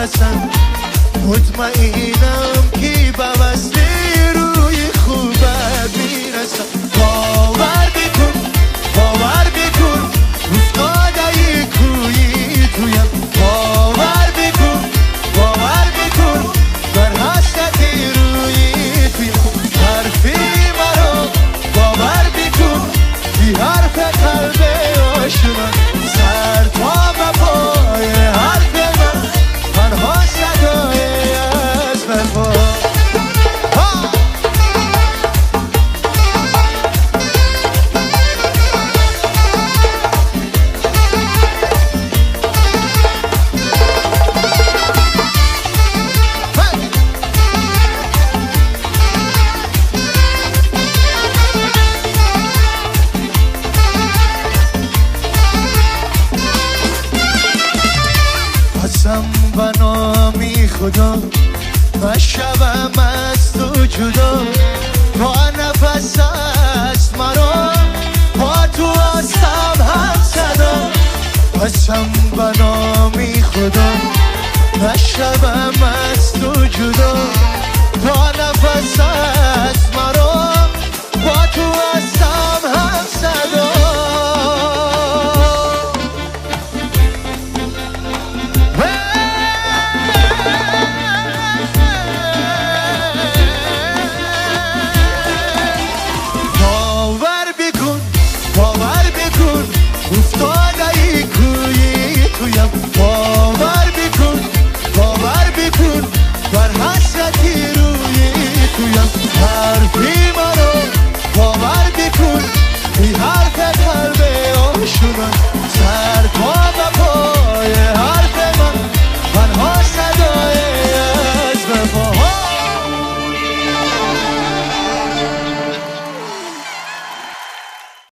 میرسم. مطمئنم که به وصل روی خوبت میرسم. باور بکن باور بکن افتاده کوی تویم. باور بکن باور بکن بر حسرت روی تویم. حرفی مرا باور بکن بی حرف قلب آشنا. سر تا به پای حرف من تنها صدای از وفا. قسم به نامی خدا من شبم از تو جدا. با نفس است مرا با تو هستم هم صدا. قسم به نامی خدا من شبم از تو جدا. با نفس است مرا با تو هستم هم صدا. باور بکن افتاده کوی تویم.